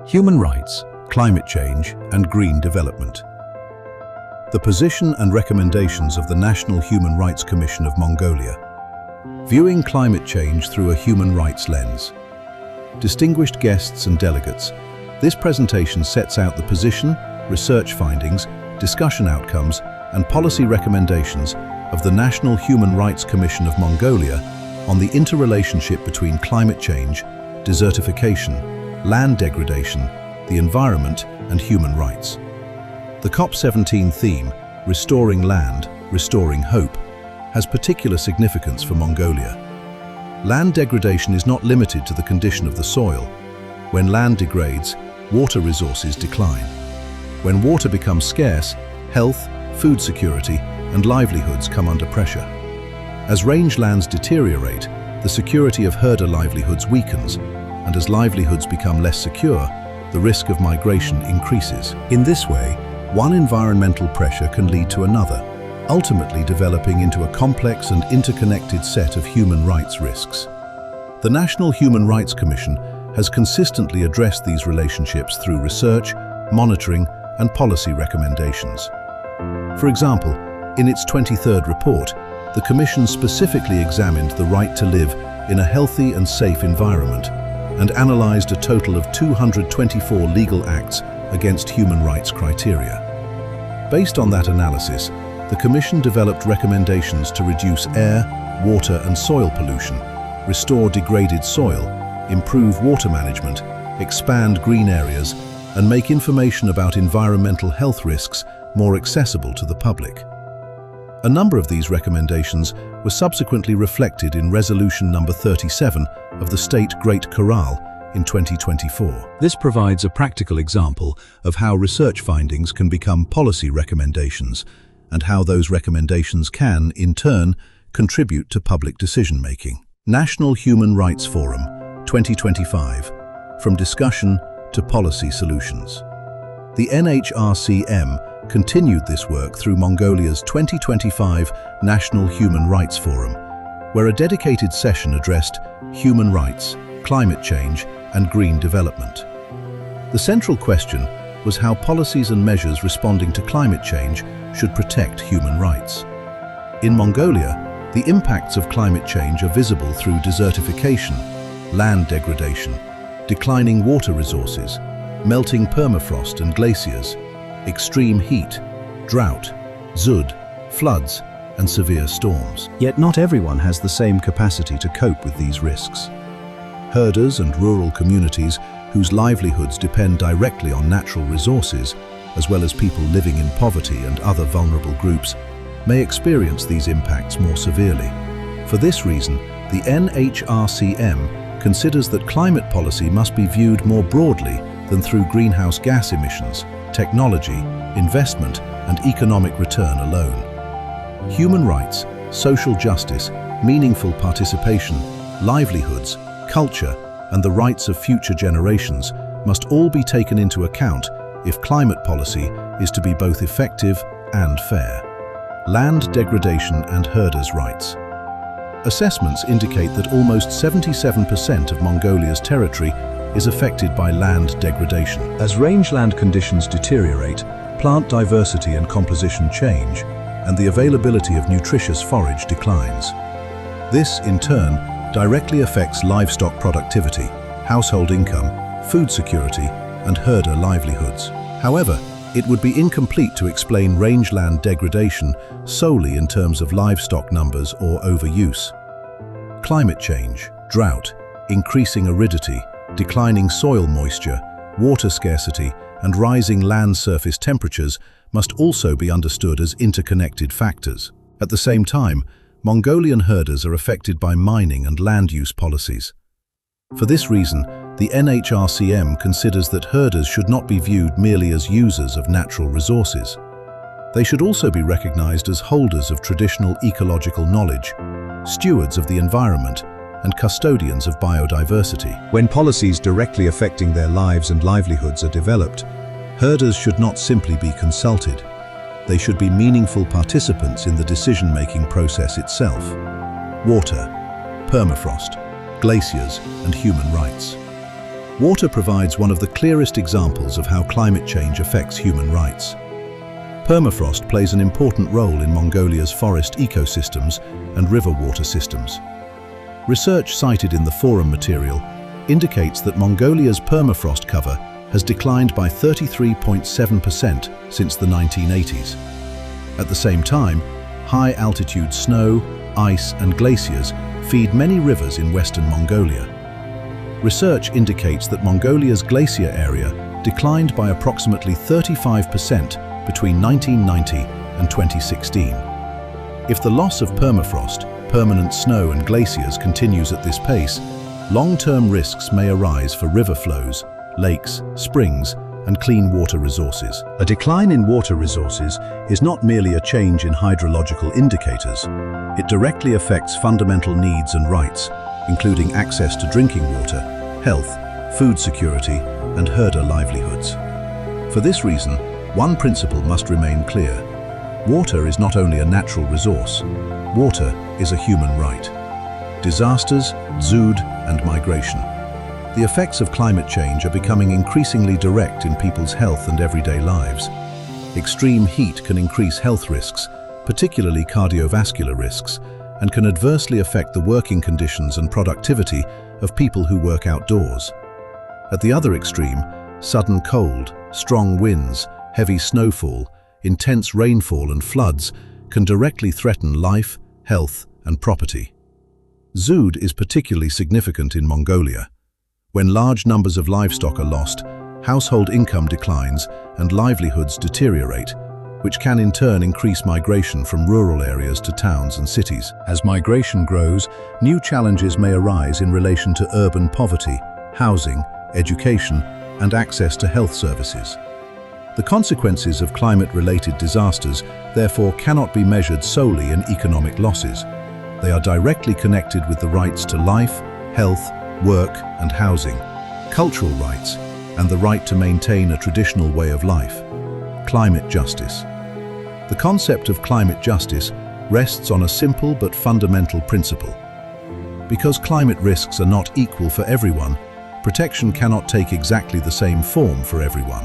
Human rights, climate change, and green development. The position and recommendations of the National Human Rights Commission of Mongolia. Viewing climate change through a human rights lens. Distinguished guests and delegates, this presentation sets out the position, research findings, discussion outcomes, and policy recommendations of the National Human Rights Commission of Mongolia on the interrelationship between climate change, desertification, land degradation, the environment, and human rights. The COP17 theme, Restoring Land, Restoring Hope, has particular significance for Mongolia. Land degradation is not limited to the condition of the soil. When land degrades, water resources decline. When water becomes scarce, health, food security, and livelihoods come under pressure. As rangelands deteriorate, the security of herder livelihoods weakens, and as livelihoods become less secure, the risk of migration increases. In this way, one environmental pressure can lead to another, ultimately developing into a complex and interconnected set of human rights risks. The National Human Rights Commission has consistently addressed these relationships through research, monitoring, and policy recommendations. For example, in its 23rd report, the Commission specifically examined the right to live in a healthy and safe environment and analyzed a total of 224 legal acts against human rights criteria. Based on that analysis, the Commission developed recommendations to reduce air, water, and soil pollution, restore degraded soil, improve water management, expand green areas, and make information about environmental health risks more accessible to the public. A number of these recommendations were subsequently reflected in Resolution number 37 of the State Great Khural in 2024. This provides a practical example of how research findings can become policy recommendations and how those recommendations can, in turn, contribute to public decision-making. National Human Rights Forum 2025, From Discussion to Policy Solutions. The NHRCM continued this work through Mongolia's 2025 National Human Rights Forum, where a dedicated session addressed human rights, climate change, and green development. The central question was how policies and measures responding to climate change should protect human rights. In Mongolia, the impacts of climate change are visible through desertification, land degradation, declining water resources, melting permafrost and glaciers, extreme heat, drought, zud, floods, and severe storms. Yet not everyone has the same capacity to cope with these risks. Herders and rural communities whose livelihoods depend directly on natural resources, as well as people living in poverty and other vulnerable groups, may experience these impacts more severely. For this reason, the NHRCM considers that climate policy must be viewed more broadly than through greenhouse gas emissions, technology, investment, and economic return alone. Human rights, social justice, meaningful participation, livelihoods, culture, and the rights of future generations must all be taken into account if climate policy is to be both effective and fair. Land degradation and herders' rights. Assessments indicate that almost 77% of Mongolia's territory is affected by land degradation. As rangeland conditions deteriorate, plant diversity and composition change, and the availability of nutritious forage declines. This, in turn, directly affects livestock productivity, household income, food security, and herder livelihoods. However, it would be incomplete to explain rangeland degradation solely in terms of livestock numbers or overuse. Climate change, drought, increasing aridity, declining soil moisture, water scarcity, and rising land surface temperatures must also be understood as interconnected factors. At the same time, Mongolian herders are affected by mining and land use policies. For this reason, the NHRCM considers that herders should not be viewed merely as users of natural resources. They should also be recognized as holders of traditional ecological knowledge, stewards of the environment, and custodians of biodiversity. When policies directly affecting their lives and livelihoods are developed, herders should not simply be consulted. They should be meaningful participants in the decision-making process itself. Water, permafrost, glaciers, and human rights. Water provides one of the clearest examples of how climate change affects human rights. Permafrost plays an important role in Mongolia's forest ecosystems and river water systems. Research cited in the forum material indicates that Mongolia's permafrost cover has declined by 33.7% since the 1980s. At the same time, high-altitude snow, ice and glaciers feed many rivers in western Mongolia. Research indicates that Mongolia's glacier area declined by approximately 35% between 1990 and 2016. If the loss of permafrost, permanent snow and glaciers continues at this pace, long-term risks may arise for river flows, lakes, springs, and clean water resources. A decline in water resources is not merely a change in hydrological indicators. It directly affects fundamental needs and rights, including access to drinking water, health, food security, and herder livelihoods. For this reason, one principle must remain clear. Water is not only a natural resource. Water is a human right. Disasters, zood, and migration. The effects of climate change are becoming increasingly direct in people's health and everyday lives. Extreme heat can increase health risks, particularly cardiovascular risks, and can adversely affect the working conditions and productivity of people who work outdoors. At the other extreme, sudden cold, strong winds, heavy snowfall, intense rainfall and floods can directly threaten life, health, and property. Zood is particularly significant in Mongolia. When large numbers of livestock are lost, household income declines and livelihoods deteriorate, which can in turn increase migration from rural areas to towns and cities. As migration grows, new challenges may arise in relation to urban poverty, housing, education, and access to health services. The consequences of climate-related disasters therefore cannot be measured solely in economic losses. They are directly connected with the rights to life, health, work and housing, cultural rights, and the right to maintain a traditional way of life. Climate justice. The concept of climate justice rests on a simple but fundamental principle. Because climate risks are not equal for everyone, protection cannot take exactly the same form for everyone.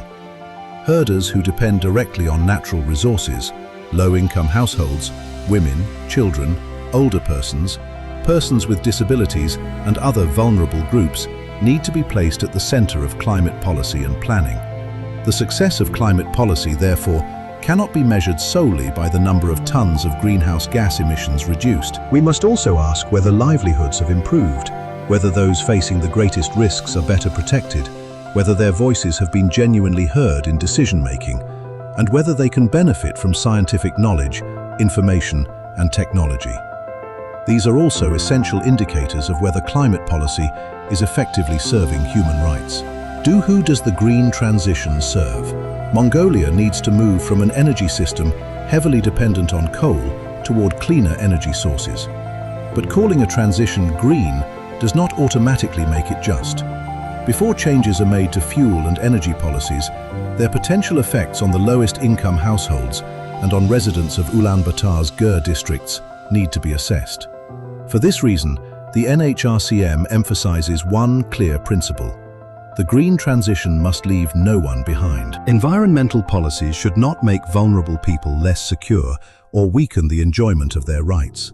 Herders who depend directly on natural resources, low-income households, women, children, older persons, persons with disabilities, and other vulnerable groups need to be placed at the center of climate policy and planning. The success of climate policy, therefore, cannot be measured solely by the number of tons of greenhouse gas emissions reduced. We must also ask whether livelihoods have improved, whether those facing the greatest risks are better protected, whether their voices have been genuinely heard in decision-making, and whether they can benefit from scientific knowledge, information, and technology. These are also essential indicators of whether climate policy is effectively serving human rights. Who does the green transition serve? Mongolia needs to move from an energy system heavily dependent on coal toward cleaner energy sources. But calling a transition green does not automatically make it just. Before changes are made to fuel and energy policies, their potential effects on the lowest income households and on residents of Ulaanbaatar's Gur districts need to be assessed. For this reason, the NHRCM emphasizes one clear principle. The green transition must leave no one behind. Environmental policies should not make vulnerable people less secure or weaken the enjoyment of their rights.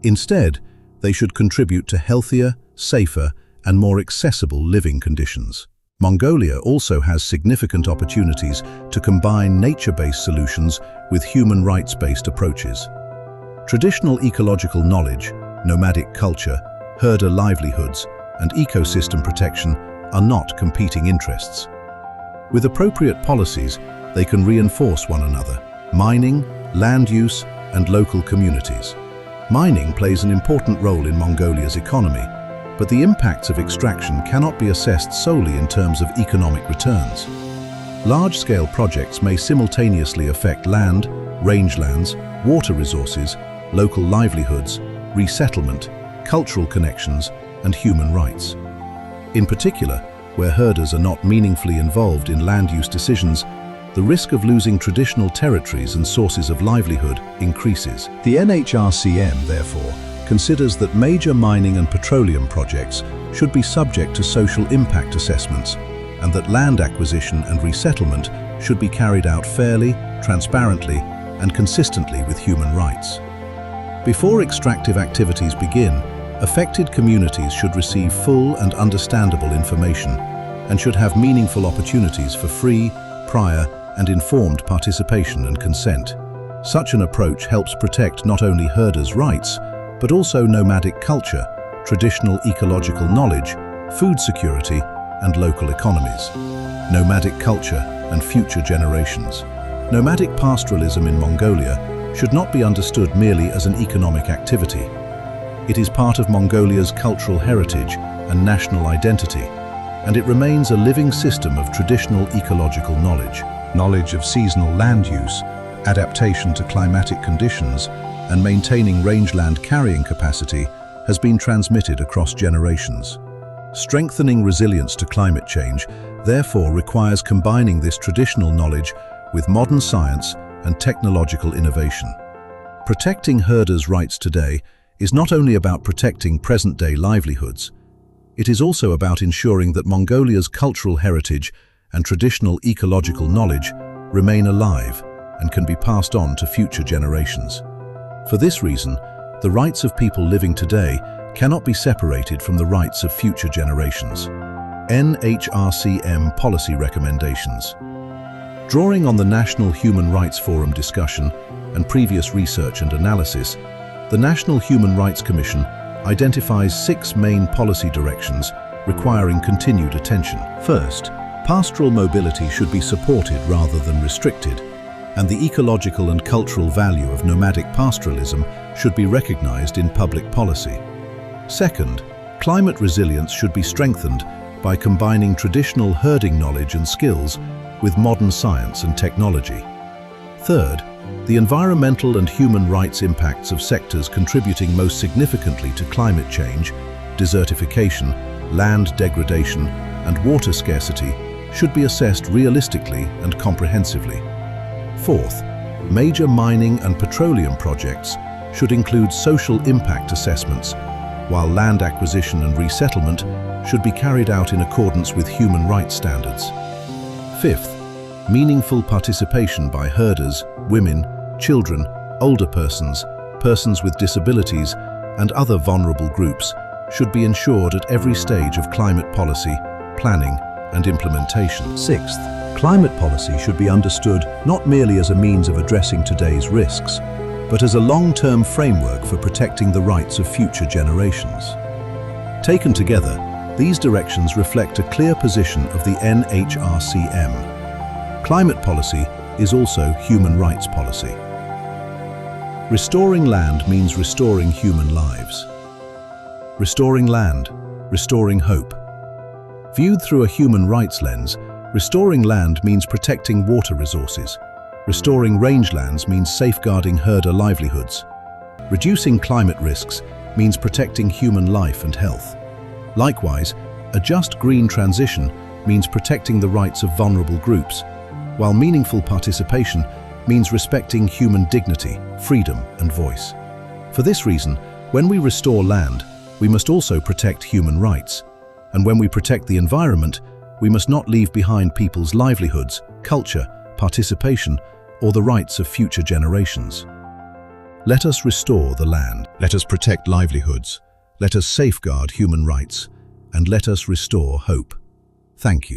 Instead, they should contribute to healthier, safer, and more accessible living conditions. Mongolia also has significant opportunities to combine nature-based solutions with human rights-based approaches. Traditional ecological knowledge, nomadic culture, herder livelihoods, and ecosystem protection are not competing interests. With appropriate policies, they can reinforce one another: mining, land use, and local communities. Mining plays an important role in Mongolia's economy, but the impacts of extraction cannot be assessed solely in terms of economic returns. Large-scale projects may simultaneously affect land, rangelands, water resources, local livelihoods, resettlement, cultural connections, and human rights. In particular, where herders are not meaningfully involved in land use decisions, the risk of losing traditional territories and sources of livelihood increases. The NHRCM, therefore, considers that major mining and petroleum projects should be subject to social impact assessments and that land acquisition and resettlement should be carried out fairly, transparently, and consistently with human rights. Before extractive activities begin, affected communities should receive full and understandable information and should have meaningful opportunities for free, prior, and informed participation and consent. Such an approach helps protect not only herders' rights, but also nomadic culture, traditional ecological knowledge, food security, and local economies. Nomadic culture and future generations. Nomadic pastoralism in Mongolia should not be understood merely as an economic activity. It is part of Mongolia's cultural heritage and national identity, and it remains a living system of traditional ecological knowledge. Knowledge of seasonal land use, adaptation to climatic conditions, and maintaining rangeland carrying capacity has been transmitted across generations. Strengthening resilience to climate change therefore requires combining this traditional knowledge with modern science and technological innovation. Protecting herders' rights today is not only about protecting present-day livelihoods, it is also about ensuring that Mongolia's cultural heritage and traditional ecological knowledge remain alive and can be passed on to future generations. For this reason, the rights of people living today cannot be separated from the rights of future generations. NHRCM Policy Recommendations. Drawing on the National Human Rights Forum discussion and previous research and analysis, the National Human Rights Commission identifies 6 main policy directions requiring continued attention. First, pastoral mobility should be supported rather than restricted, and the ecological and cultural value of nomadic pastoralism should be recognized in public policy. Second, climate resilience should be strengthened by combining traditional herding knowledge and skills with modern science and technology. Third, the environmental and human rights impacts of sectors contributing most significantly to climate change, desertification, land degradation, and water scarcity should be assessed realistically and comprehensively. Fourth, major mining and petroleum projects should include social impact assessments, while land acquisition and resettlement should be carried out in accordance with human rights standards. Fifth, meaningful participation by herders, women, children, older persons, persons with disabilities, and other vulnerable groups should be ensured at every stage of climate policy, planning, and implementation. Sixth, climate policy should be understood not merely as a means of addressing today's risks, but as a long-term framework for protecting the rights of future generations. Taken together, these directions reflect a clear position of the NHRCM. Climate policy is also human rights policy. Restoring land means restoring human lives. Restoring land, restoring hope. Viewed through a human rights lens, restoring land means protecting water resources. Restoring rangelands means safeguarding herder livelihoods. Reducing climate risks means protecting human life and health. Likewise, a just green transition means protecting the rights of vulnerable groups, while meaningful participation means respecting human dignity, freedom, and voice. For this reason, when we restore land, we must also protect human rights. And when we protect the environment, we must not leave behind people's livelihoods, culture, participation, or the rights of future generations. Let us restore the land. Let us protect livelihoods. Let us safeguard human rights. And let us restore hope. Thank you.